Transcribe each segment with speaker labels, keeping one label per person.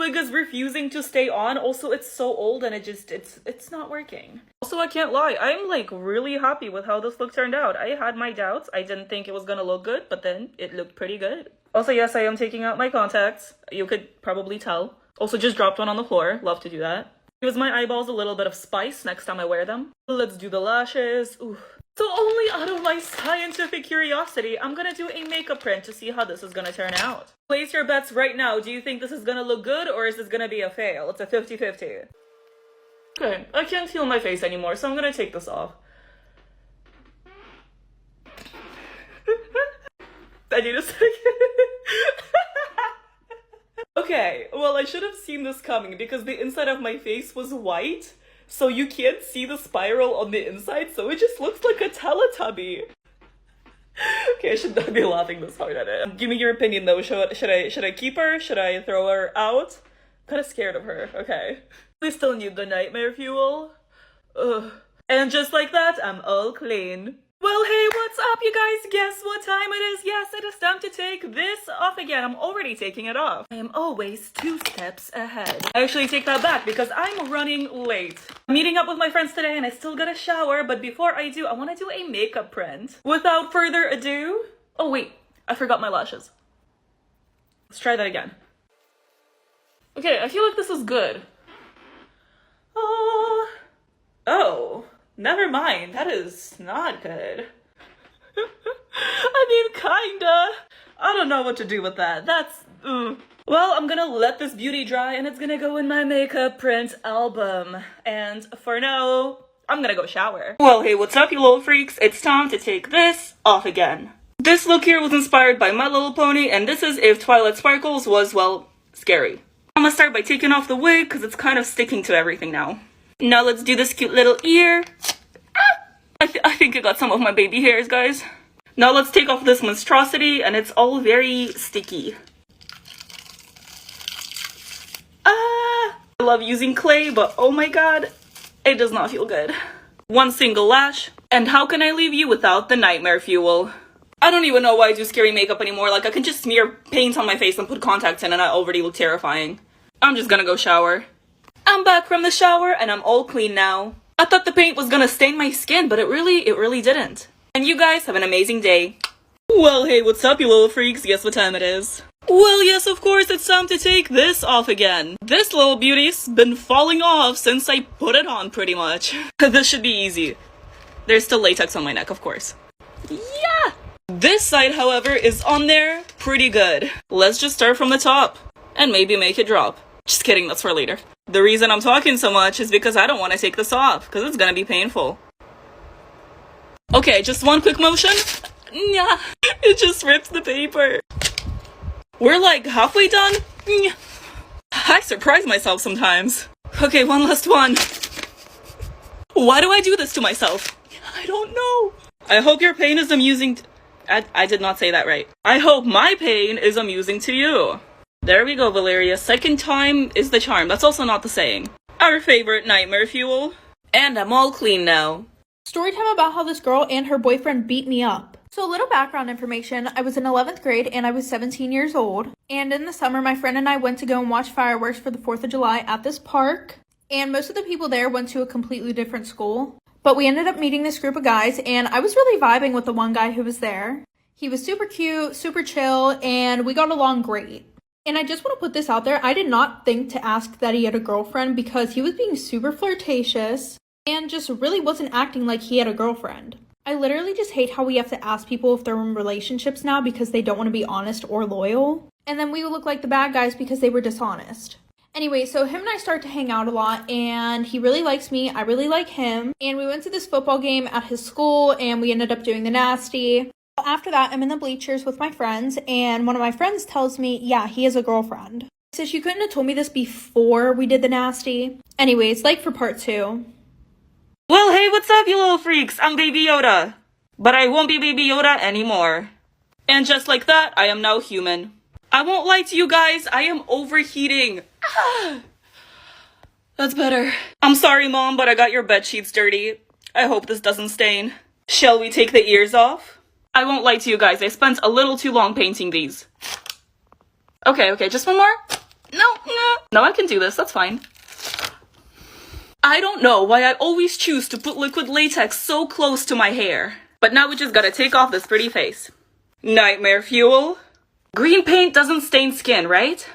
Speaker 1: wig is refusing to stay on. Also, it's so old and it's not working. Also, I can't lie, I'm like really happy with how this look turned out. I had my doubts. I didn't think it was gonna look good, but then it looked pretty good. Also, yes, I am taking out my contacts. You could probably tell. Also, just dropped one on the floor. Love to do that. Gives my eyeballs a little bit of spice next time I wear them. Let's do the lashes. Ooh. So only out of my scientific curiosity, I'm gonna do a makeup print to see how this is gonna turn out. Place your bets right now. Do you think this is gonna look good or is this gonna be a fail? It's a 50-50. Okay, I can't feel my face anymore, so I'm gonna take this off. I need a second. Okay, well, I should have seen this coming because the inside of my face was white. So you can't see the spiral on the inside, so it just looks like a Teletubby. Okay, I should not be laughing this hard at it. Give me your opinion though. Should I keep her? Should I throw her out? I'm kind of scared of her. Okay. We still need the nightmare fuel. Ugh. And just like that, I'm all clean. Well, hey, what's up, you guys? Guess what time it is? Yes, it is time to take this off again. I'm already taking it off. I am always 2 steps ahead. I actually take that back because I'm running late. I'm meeting up with my friends today and I still gotta shower, but before I do, I want to do a makeup print. Without further ado... Oh, wait. I forgot my lashes. Let's try that again. Okay, I feel like this is good. Oh. Never mind, that is not good. I mean, kinda. I don't know what to do with that. That's... Well, I'm gonna let this beauty dry and it's gonna go in my makeup print album. And for now, I'm gonna go shower. Well, hey, what's up, you little freaks? It's time to take this off again. This look here was inspired by My Little Pony, and this is if Twilight Sparkles was, well, scary. I'm gonna start by taking off the wig because it's kind of sticking to everything now. Now let's do this cute little ear. I think I got some of my baby hairs, guys. Now let's take off this monstrosity, and it's all very sticky. I love using clay, but oh my god, it does not feel good. One single lash, and how can I leave you without the nightmare fuel? I don't even know why I do scary makeup anymore. Like, I can just smear paint on my face and put contacts in and I already look terrifying. I'm just gonna go shower. I'm back from the shower and I'm all clean now. I thought the paint was gonna stain my skin, but it really didn't. And you guys have an amazing day. Well, hey, what's up, you little freaks? Guess what time it is? Well, yes, of course, it's time to take this off again. This little beauty's been falling off since I put it on, pretty much. This should be easy. There's still latex on my neck, of course. Yeah! This side, however, is on there pretty good. Let's just start from the top and maybe make it drop. Just kidding, that's for later. The reason I'm talking so much is because I don't want to take this off, because it's gonna be painful. Okay, just one quick motion. Yeah, it just rips the paper. We're like halfway done. I surprise myself sometimes. Okay, one last one. Why do I do this to myself? I don't know. I hope your pain is amusing. I did not say that right. I hope my pain is amusing to you. There we go, Valeria. Second time is the charm. That's also not the saying. Our favorite nightmare fuel. And I'm all clean now.
Speaker 2: Story time about how this girl and her boyfriend beat me up. So a little background information. I was in 11th grade and I was 17 years old. And in the summer, my friend and I went to go and watch fireworks for the 4th of July at this park. And most of the people there went to a completely different school. But we ended up meeting this group of guys and I was really vibing with the one guy who was there. He was super cute, super chill, and we got along great. And I just want to put this out there. I did not think to ask that he had a girlfriend because he was being super flirtatious and just really wasn't acting like he had a girlfriend. I literally just hate how we have to ask people if they're in relationships now because they don't want to be honest or loyal. And then we look like the bad guys because they were dishonest. Anyway, so him and I start to hang out a lot and he really likes me. I really like him. And we went to this football game at his school and we ended up doing the nasty. After that, I'm in the bleachers with my friends, and one of my friends tells me, yeah, he has a girlfriend. So she couldn't have told me this before we did the nasty. Anyways, like for part 2.
Speaker 1: Well, hey, what's up, you little freaks? I'm Baby Yoda. But I won't be Baby Yoda anymore. And just like that, I am now human. I won't lie to you guys, I am overheating. That's better. I'm sorry, Mom, but I got your bed sheets dirty. I hope this doesn't stain. Shall we take the ears off? I won't lie to you guys, I spent a little too long painting these. Okay, just one more. No. No, I can do this, that's fine. I don't know why I always choose to put liquid latex so close to my hair. But now we just gotta take off this pretty face. Nightmare fuel. Green paint doesn't stain skin, right?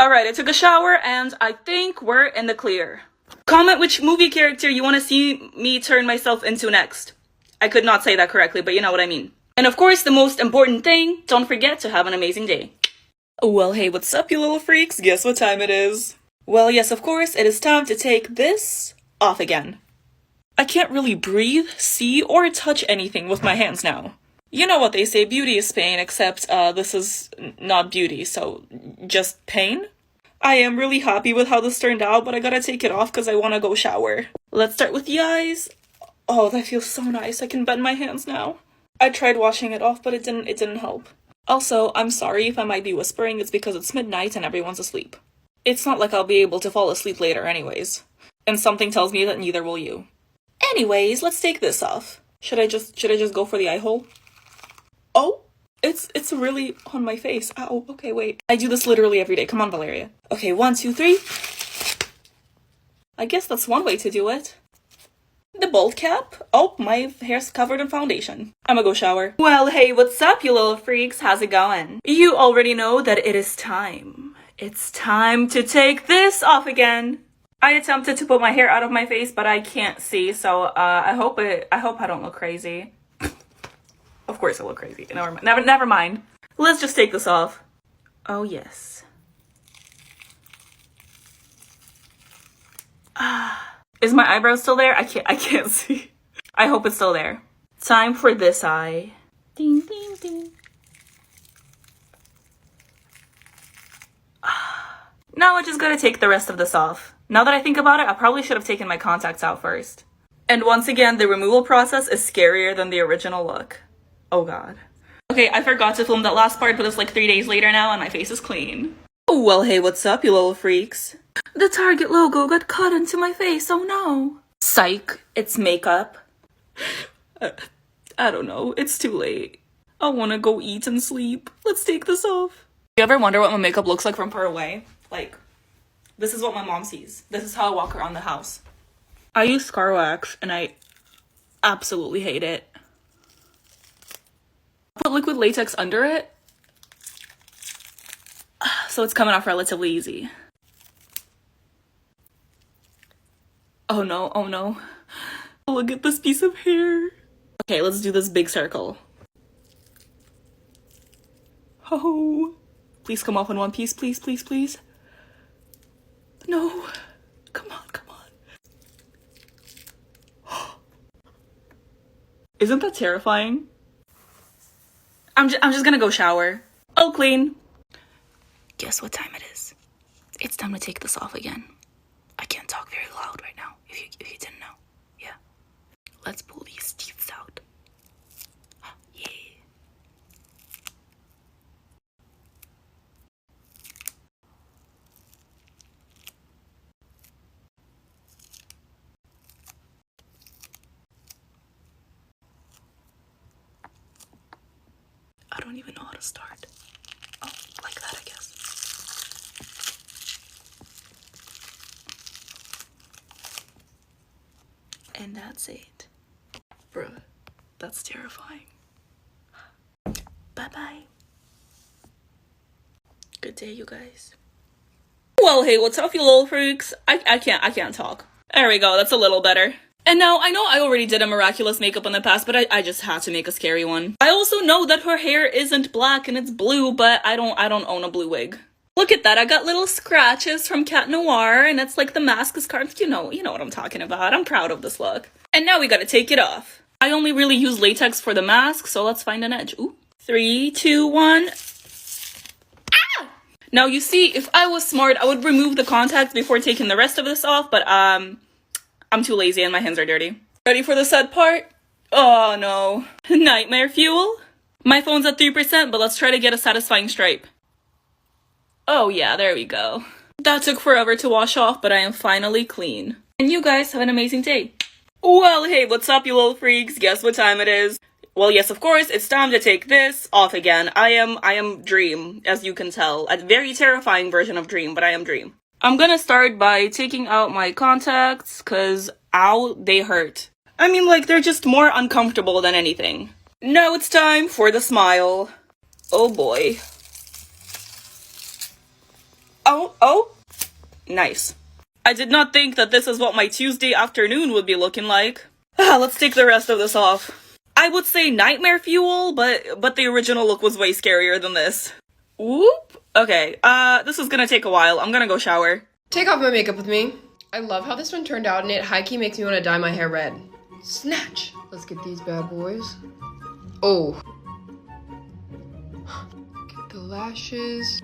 Speaker 1: Alright, I took a shower and I think we're in the clear. Comment which movie character you want to see me turn myself into next. I could not say that correctly, but you know what I mean. And of course, the most important thing, don't forget to have an amazing day. Well, hey, what's up, you little freaks? Guess what time it is? Well, yes, of course, it is time to take this off again. I can't really breathe, see, or touch anything with my hands now. You know what they say, beauty is pain, except this is not beauty, so just pain? I am really happy with how this turned out, but I gotta take it off because I want to go shower. Let's start with the eyes. Oh, that feels so nice. I can bend my hands now. I tried washing it off, but it didn't help. Also, I'm sorry if I might be whispering, it's because it's midnight and everyone's asleep. It's not like I'll be able to fall asleep later anyways. And something tells me that neither will you. Anyways, let's take this off. Should I just go for the eye hole? Oh, it's really on my face. Ow, okay, wait. I do this literally every day. Come on, Valeria. Okay, 1, 2, 3. I guess that's one way to do it. The bold cap? Oh, my hair's covered in foundation. I'ma go shower. Well, hey, what's up, you little freaks? How's it going? You already know that it is time. It's time to take this off again. I attempted to put my hair out of my face, but I can't see, so I hope I don't look crazy. Of course I look crazy. Never mind. Let's just take this off. Oh yes. Is my eyebrow still there? I can't see. I hope it's still there. Time for this eye. Ding ding ding. Now I just gotta take the rest of this off. Now that I think about it, I probably should have taken my contacts out first. And once again, the removal process is scarier than the original look. Oh god. Okay, I forgot to film that last part, but it's like 3 days later now and my face is clean. Well, hey, what's up, you little freaks? The Target logo got cut into my face, oh no. Psych, it's makeup. I don't know, it's too late. I wanna go eat and sleep. Let's take this off. You ever wonder what my makeup looks like from far away? Like, this is what my mom sees. This is how I walk around the house. I use scar wax and I absolutely hate it. Put liquid latex under it, so it's coming off relatively easy. Oh no, oh no. Look at this piece of hair. Okay, let's do this big circle. Oh, please come off in one piece, please, please, please. No, come on, come on. Isn't that terrifying? I'm just gonna go shower. I'll clean. Guess what time it is? It's time to take this off again. I can't talk very loud right now, if you didn't know. Yeah. Let's pull these teeth out. Yeah. I don't even know how to start. Oh, like that, I guess. And that's it. Bruh, that's terrifying. Bye-bye. Good day, you guys. Well, hey, what's up, you little freaks? I can't talk. There we go, that's a little better. And now, I know I already did a miraculous makeup in the past, but I just had to make a scary one. I also know that her hair isn't black and it's blue, but I don't own a blue wig. Look at that, I got little scratches from Cat Noir, and it's like the mask is carved. You know what I'm talking about. I'm proud of this look. And now we gotta take it off. I only really use latex for the mask, so let's find an edge. Ooh. 3, 2, 1. Ah! Now you see, if I was smart, I would remove the contacts before taking the rest of this off, but I'm too lazy and my hands are dirty. Ready for the sad part? Oh no. Nightmare fuel? My phone's at 3%, but let's try to get a satisfying stripe. Oh yeah, there we go. That took forever to wash off, but I am finally clean. And you guys have an amazing day. Well, hey, what's up, you little freaks? Guess what time it is? Well, yes, of course, it's time to take this off again. I am Dream, as you can tell. A very terrifying version of Dream, but I am Dream. I'm gonna start by taking out my contacts, cause ow, they hurt. I mean, like, they're just more uncomfortable than anything. Now it's time for the smile. Oh boy. Oh, nice. I did not think that this is what my Tuesday afternoon would be looking like. Let's take the rest of this off. I would say nightmare fuel, but the original look was way scarier than this. Whoop. Okay, this is gonna take a while. I'm gonna go shower.
Speaker 3: Take off my makeup with me. I love how this one turned out, and it high-key makes me want to dye my hair red. Snatch! Let's get these bad boys. Oh. Get the lashes.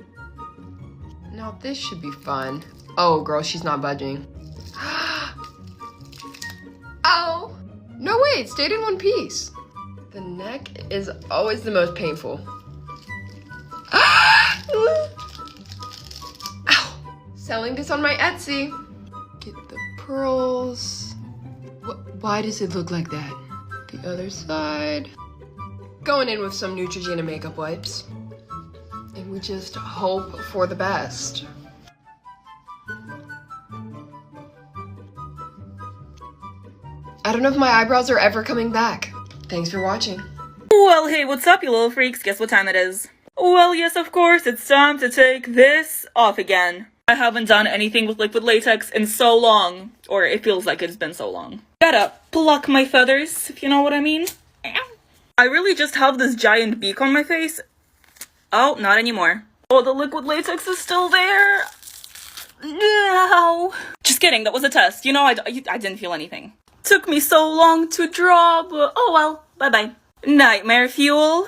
Speaker 3: Now this should be fun. Oh, girl, she's not budging. Ow! No, wait, it stayed in one piece. The neck is always the most painful. Ow! Selling this on my Etsy. Get the pearls. Why does it look like that? The other side. Going in with some Neutrogena makeup wipes. And we just hope for the best. I don't know if my eyebrows are ever coming back. Thanks for watching.
Speaker 1: Well, hey, what's up, you little freaks? Guess what time it is? Well, yes, of course, it's time to take this off again. I haven't done anything with liquid latex in so long. Or it feels like it's been so long. Gotta pluck my feathers, if you know what I mean. I really just have this giant beak on my face. Oh, not anymore. Oh, the liquid latex is still there. No. Just kidding, that was a test. You know, I didn't feel anything. Took me so long to draw, but oh well, bye-bye. Nightmare fuel.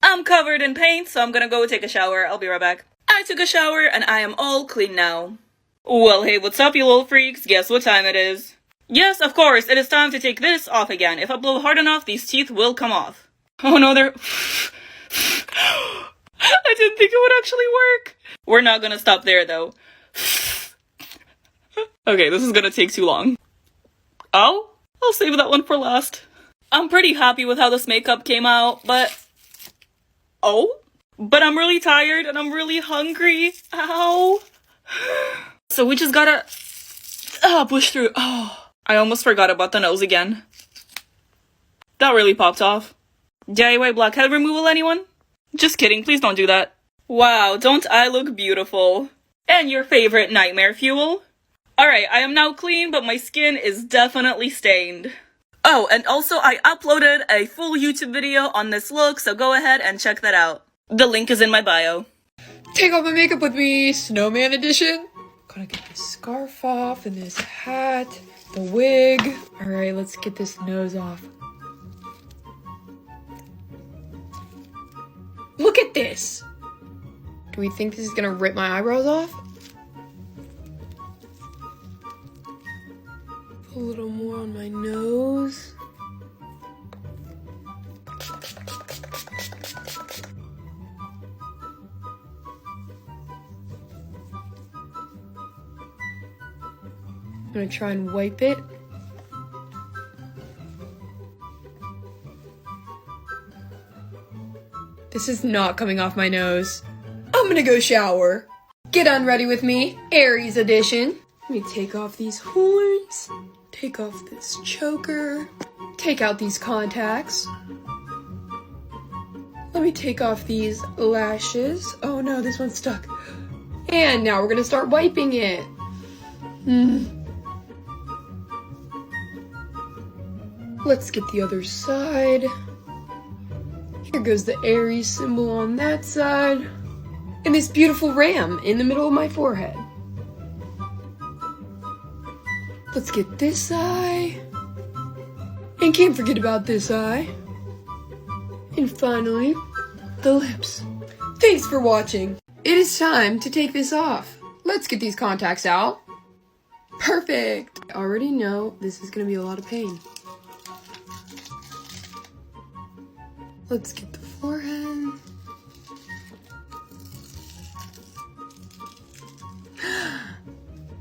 Speaker 1: I'm covered in paint, so I'm gonna go take a shower. I'll be right back. I took a shower, and I am all clean now. Well, hey, what's up, you little freaks? Guess what time it is? Yes, of course, it is time to take this off again. If I blow hard enough, these teeth will come off. Oh no, they're... I didn't think it would actually work. We're not gonna stop there, though. Okay, this is gonna take too long. Oh, I'll save that one for last. I'm pretty happy with how this makeup came out, but... Oh? But I'm really tired and I'm really hungry. Ow. So we just gotta... push through. Oh, I almost forgot about the nose again. That really popped off. DIY blackhead removal, anyone? Just kidding, please don't do that. Wow, don't I look beautiful? And your favorite nightmare fuel? Alright, I am now clean, but my skin is definitely stained. Oh, and also I uploaded a full YouTube video on this look, so go ahead and check that out. The link is in my bio.
Speaker 3: Take off my makeup with me, snowman edition. Gotta get this scarf off and this hat, the wig. Alright, let's get this nose off. Look at this! Do we think this is gonna rip my eyebrows off? A little more on my nose. I'm gonna try and wipe it. This is not coming off my nose. I'm gonna go shower. Get unready with me, Aries edition. Let me take off these horns. Take off this choker. Take out these contacts. Let me take off these lashes. Oh no, this one's stuck. And now we're gonna start wiping it. Let's get the other side. Here goes the Aries symbol on that side. And this beautiful ram in the middle of my forehead. Let's get this eye. And can't forget about this eye. And finally, the lips. Thanks for watching. It is time to take this off. Let's get these contacts out. Perfect. I already know this is gonna be a lot of pain. Let's get the forehead.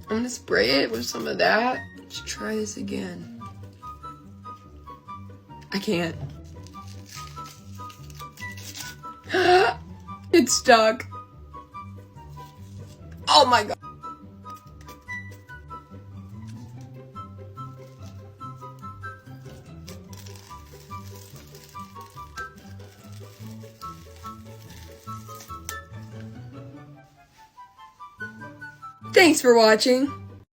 Speaker 3: I'm gonna spray it with some of that. Let's try this again. I can't. It's stuck. Oh my god. Thanks for watching.